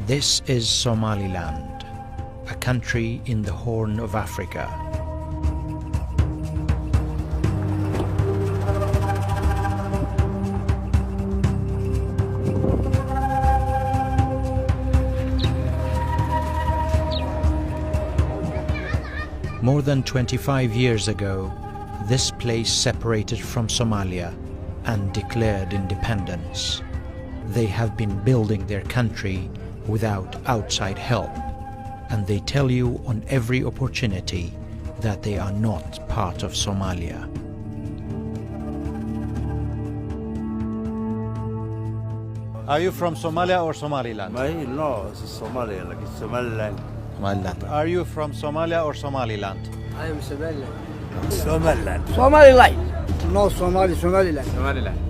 This is Somaliland, a country in the Horn of Africa. More than 25 years ago, this place separated from Somalia and declared independence. They have been building their country without outside help, and they tell you on every opportunity that they are not part of Somalia. Are you from Somalia or Somaliland? No, it's Somalia, like it's Somaliland. Somaliland. Are you from Somalia or Somaliland? I am Somaliland. Somaliland. Somaliland. No, Somaliland. Somaliland.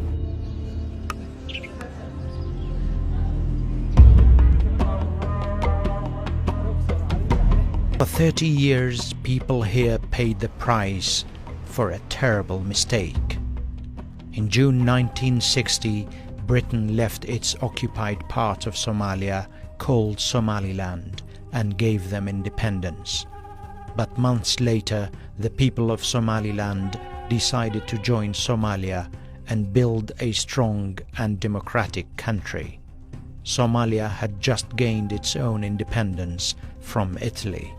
For 30 years, people here paid the price for a terrible mistake. In June 1960, Britain left its occupied part of Somalia, called Somaliland, and gave them independence. But months later, the people of Somaliland decided to join Somalia and build a strong and democratic country. Somalia had just gained its own independence from Italy.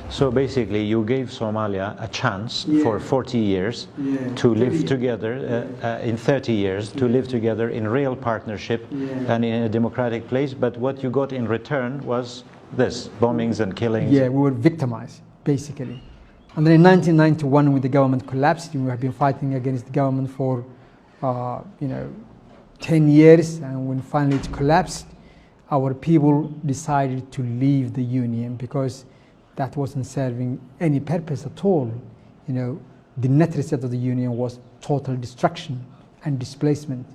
So basically, you gave Somalia a chance for 40 years to live together, in 30 years, to live together in real partnership and in a democratic place. But what you got in return was this, bombings and killings. Yeah, we were victimized, basically. And then in 1991, when the government collapsed, we have been fighting against the government for, 10 years. And when finally it collapsed, our people decided to leave the union because that wasn't serving any purpose at all. The net result of the union was total destruction and displacement.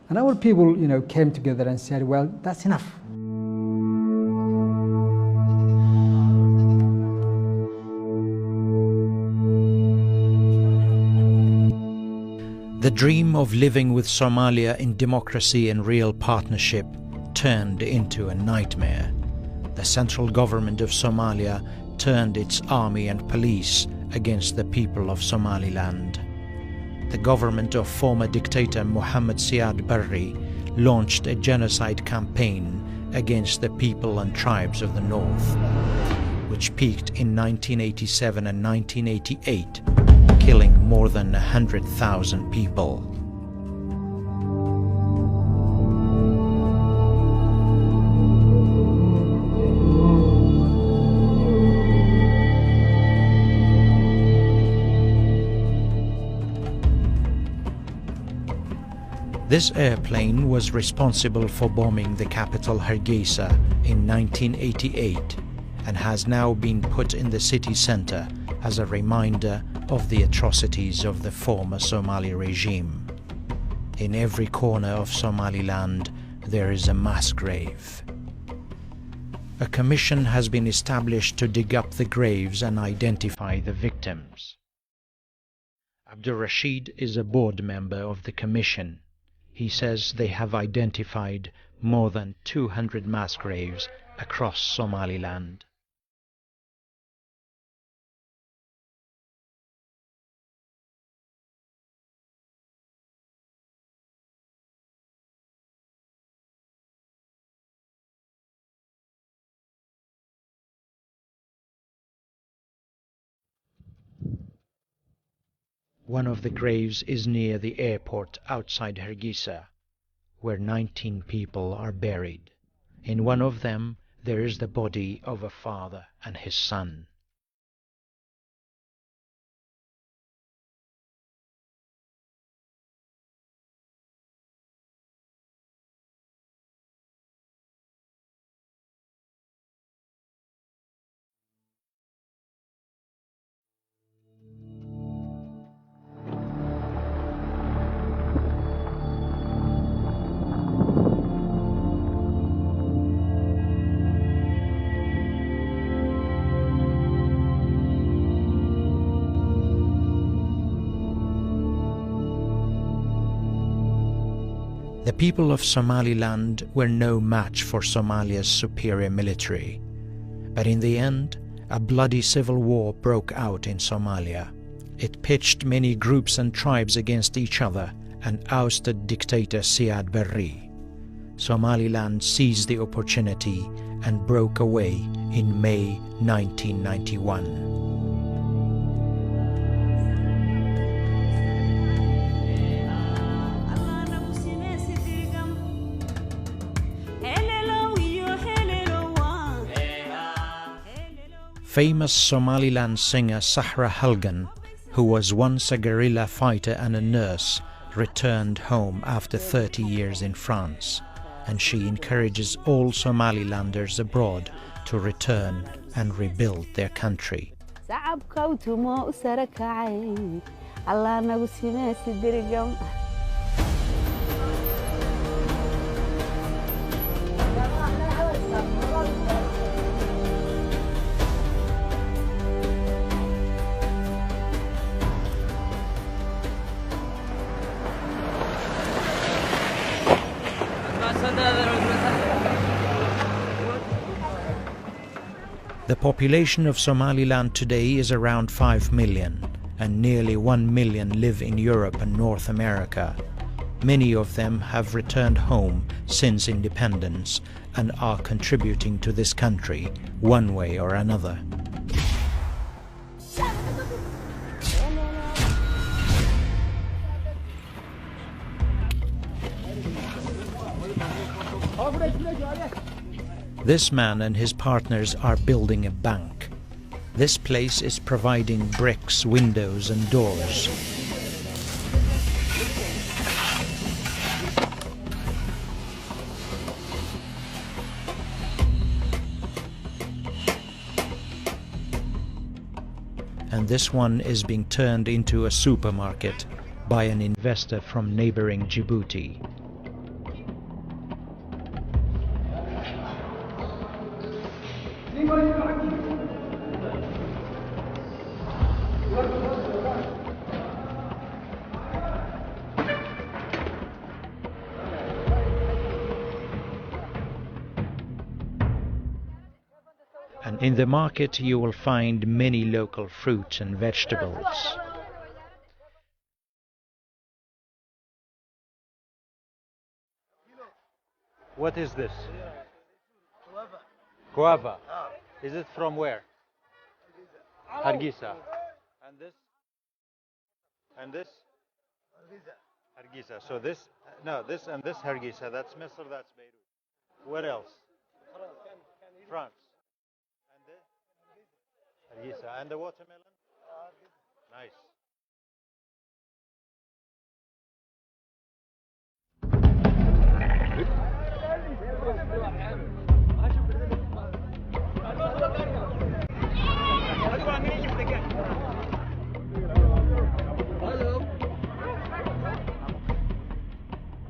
And our people, came together and said, well, that's enough. The dream of living with Somalia in democracy and real partnership turned into a nightmare. The central government of Somalia turned its army and police against the people of Somaliland. The government of former dictator Mohammed Siad Barre launched a genocide campaign against the people and tribes of the north, which peaked in 1987 and 1988, killing more than 100,000 people. This airplane was responsible for bombing the capital Hargeisa in 1988 and has now been put in the city center as a reminder of the atrocities of the former Somali regime. In every corner of Somaliland, there is a mass grave. A commission has been established to dig up the graves and identify the victims. Abdul Rashid is a board member of the commission. He says they have identified more than 200 mass graves across Somaliland. One of the graves is near the airport outside Hargeisa, where 19 people are buried. In one of them, there is the body of a father and his son. The people of Somaliland were no match for Somalia's superior military, but in the end, a bloody civil war broke out in Somalia. It pitched many groups and tribes against each other and ousted dictator Siad Barre. Somaliland seized the opportunity and broke away in May 1991. Famous Somaliland singer Sahra Halgan, who was once a guerrilla fighter and a nurse, returned home after 30 years in France, and she encourages all Somalilanders abroad to return and rebuild their country. The population of Somaliland today is around 5 million, and nearly 1 million live in Europe and North America. Many of them have returned home since independence and are contributing to this country one way or another. This man and his partners are building a bank. This place is providing bricks, windows and doors. And this one is being turned into a supermarket by an investor from neighboring Djibouti. And in the market you will find many local fruits and vegetables. What is this? Guava. Is it from where? Hargeisa. And this? And this? Hargeisa. So this, no, this and this Hargeisa. That's Misr, that's Beirut. Where else? France. And this? Hargeisa. And the watermelon? Nice.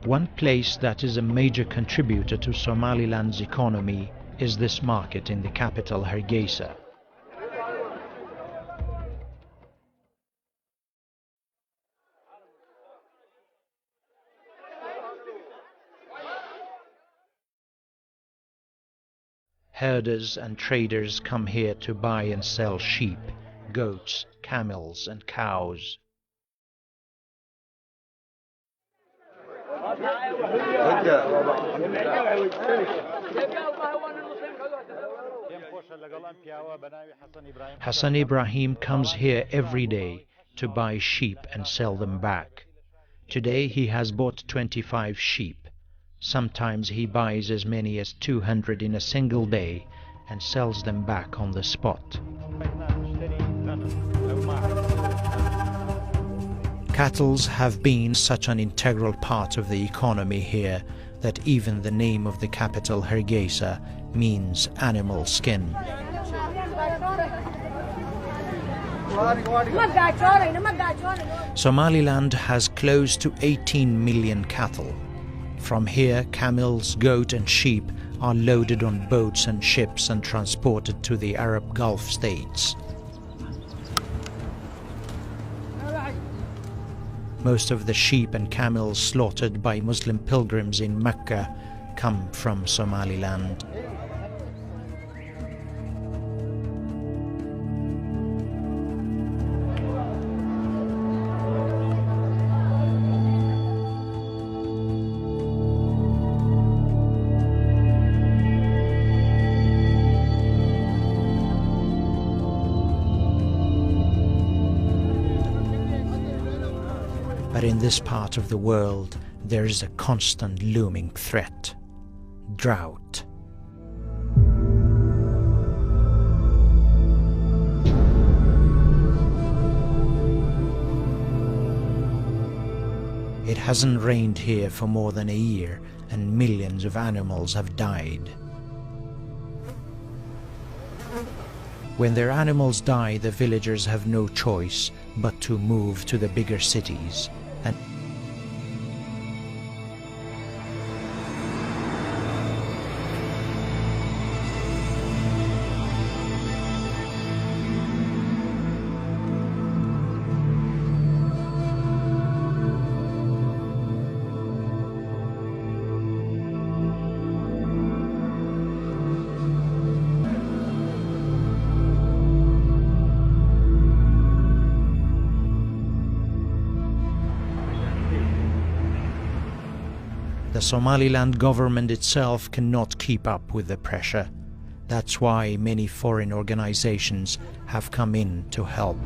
One place that is a major contributor to Somaliland's economy is this market in the capital Hargeisa. Herders and traders come here to buy and sell sheep, goats, camels and cows. Hassan Ibrahim comes here every day to buy sheep and sell them back. Today he has bought 25 sheep. Sometimes he buys as many as 200 in a single day and sells them back on the spot. Cattle have been such an integral part of the economy here that even the name of the capital Hargeisa means animal skin. Somaliland has close to 18 million cattle. From here, camels, goat and sheep are loaded on boats and ships and transported to the Arab Gulf states. Most of the sheep and camels slaughtered by Muslim pilgrims in Mecca come from Somaliland. But in this part of the world, there is a constant looming threat: drought. It hasn't rained here for more than a year, and millions of animals have died. When their animals die, the villagers have no choice but to move to the bigger cities. And the Somaliland government itself cannot keep up with the pressure. That's why many foreign organizations have come in to help.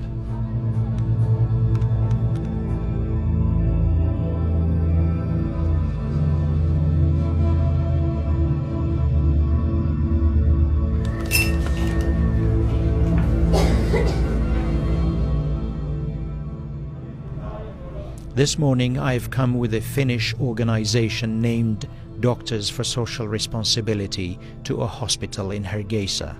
This morning I've come with a Finnish organization named Doctors for Social Responsibility to a hospital in Hargeisa.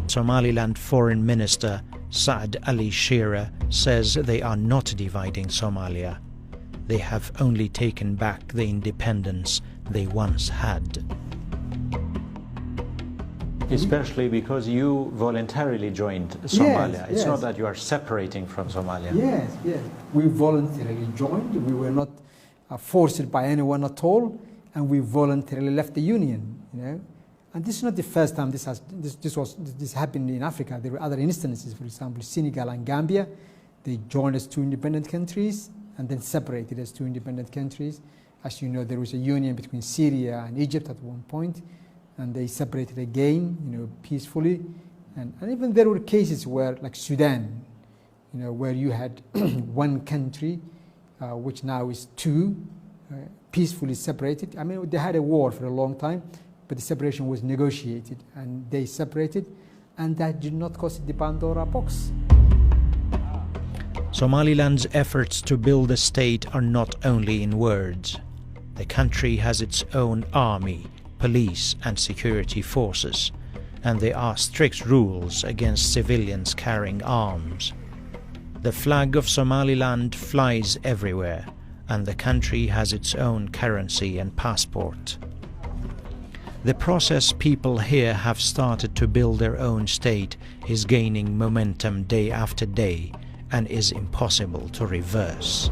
Somaliland Foreign Minister Saad Ali Shira says they are not dividing Somalia. They have only taken back the independence they once had. Especially because you voluntarily joined Somalia. Yes, it's yes. not that you are separating from Somalia. Yes, yes. We voluntarily joined. We were not forced by anyone at all, and we voluntarily left the union. You know, and this is not the first time this happened in Africa. There were other instances. For example, Senegal and Gambia, they joined as two independent countries and then separated as two independent countries. As you know, there was a union between Syria and Egypt at one point, and they separated again, you know, peacefully. And even there were cases where, like Sudan, you know, where you had one country, which now is two, peacefully separated. I mean, they had a war for a long time, but the separation was negotiated, and they separated, and that did not cost the Pandora box. Somaliland's efforts to build a state are not only in words. The country has its own army, police and security forces, and there are strict rules against civilians carrying arms. The flag of Somaliland flies everywhere, and the country has its own currency and passport. The process people here have started to build their own state is gaining momentum day after day and is impossible to reverse.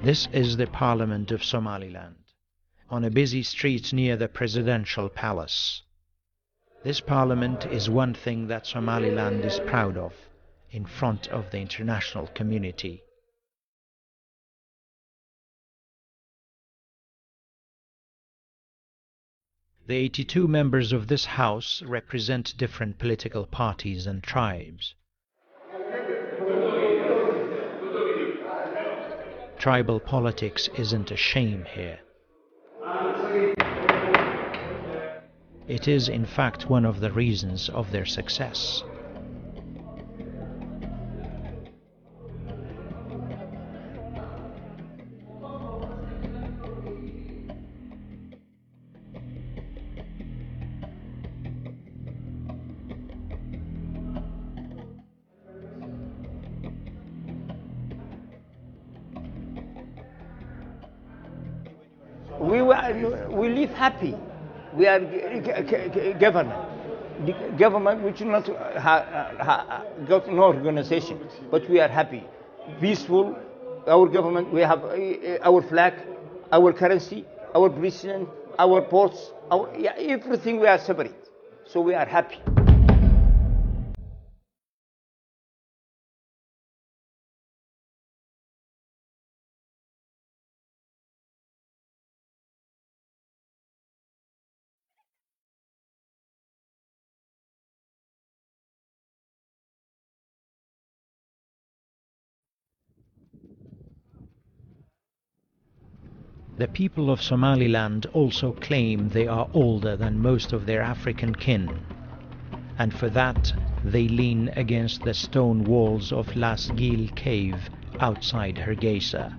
This is the Parliament of Somaliland, on a busy street near the presidential palace. This parliament is one thing that Somaliland is proud of in front of the international community. The 82 members of this house represent different political parties and tribes. Tribal politics isn't a shame here. It is in fact one of the reasons of their success. We live happy. We are government. The government which not got no organization, but we are happy, peaceful. Our government, we have our flag, our currency, our president, our ports, everything we are separate. So we are happy. The people of Somaliland also claim they are older than most of their African kin, and for that they lean against the stone walls of Las Gil cave outside Hargeisa.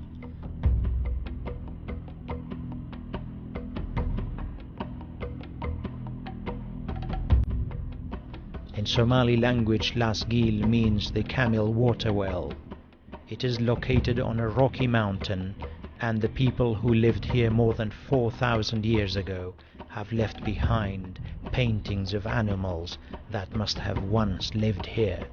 In Somali language, Las Gil means the camel water well. It is located on a rocky mountain, and the people who lived here more than 4,000 years ago have left behind paintings of animals that must have once lived here.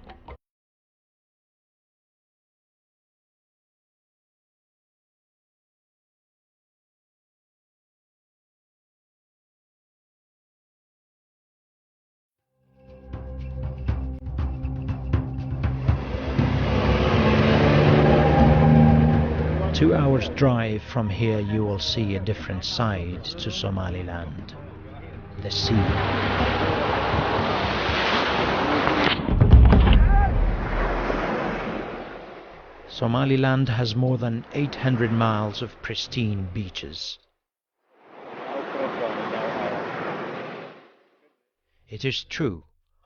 Two-hours drive from here you will see a different side to Somaliland, the sea. Somaliland has more than 800 miles of pristine beaches. It is true,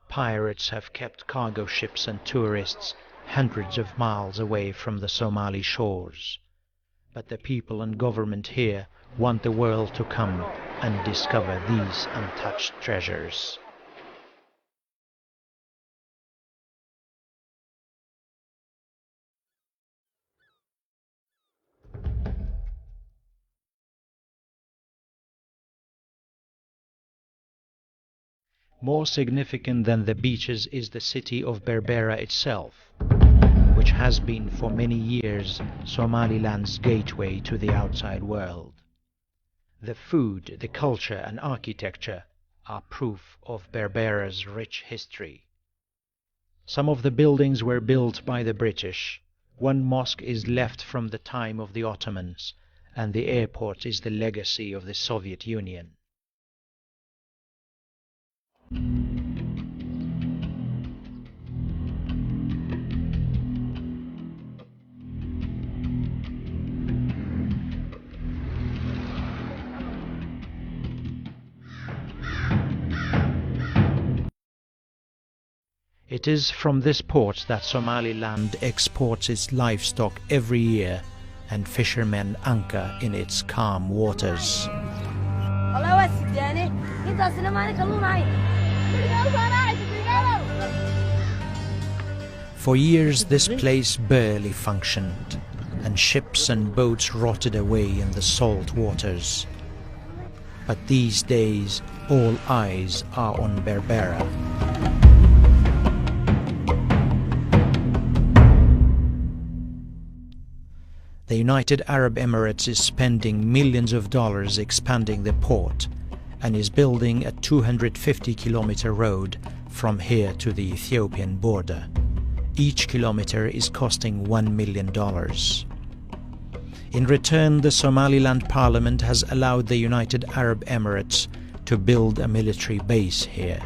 pirates have kept cargo ships and tourists hundreds of miles away from the Somali shores. But the people and government here want the world to come and discover these untouched treasures. More significant than the beaches is the city of Berbera itself, which has been for many years Somaliland's gateway to the outside world. The food, the culture and architecture are proof of Berbera's rich history. Some of the buildings were built by the British. One mosque is left from the time of the Ottomans, and the airport is the legacy of the Soviet Union. It is from this port that Somaliland exports its livestock every year, and fishermen anchor in its calm waters. For years this place barely functioned, and ships and boats rotted away in the salt waters. But these days all eyes are on Berbera. The United Arab Emirates is spending millions of dollars expanding the port and is building a 250-kilometer road from here to the Ethiopian border. Each kilometer is costing $1 million. In return, the Somaliland Parliament has allowed the United Arab Emirates to build a military base here.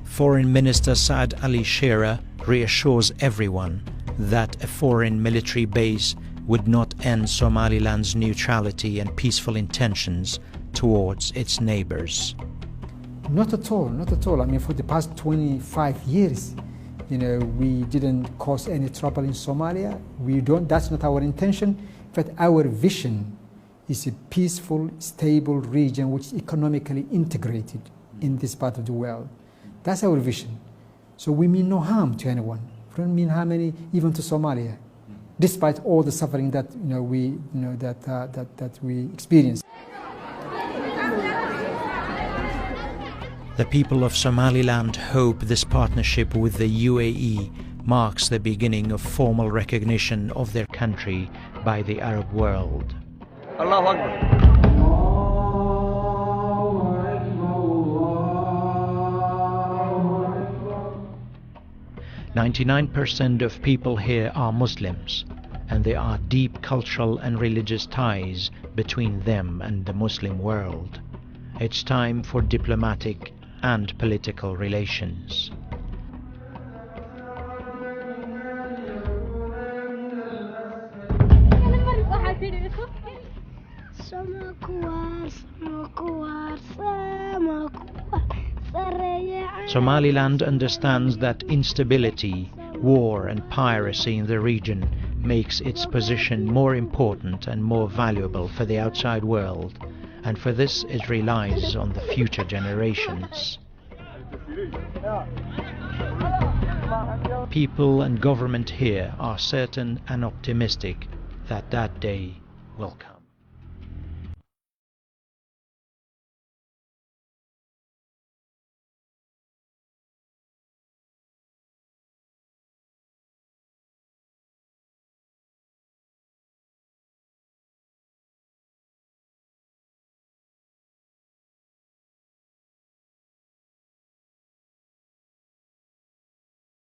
Foreign Minister Saad Ali Shera reassures everyone that a foreign military base would not end Somaliland's neutrality and peaceful intentions towards its neighbors. Not at all, not at all. I mean, for the past 25 years, we didn't cause any trouble in Somalia. That's not our intention. But our vision is a peaceful, stable region which is economically integrated in this part of the world. That's our vision. So we mean no harm to anyone. We don't mean harm even to Somalia, despite all the suffering that we experience. The people of Somaliland hope this partnership with the UAE marks the beginning of formal recognition of their country by the Arab world. Allahu Akbar. 99% of people here are Muslims, and there are deep cultural and religious ties between them and the Muslim world. It's time for diplomatic and political relations. Somaliland understands that instability, war and piracy in the region makes its position more important and more valuable for the outside world, and for this it relies on the future generations. People and government here are certain and optimistic that that day will come.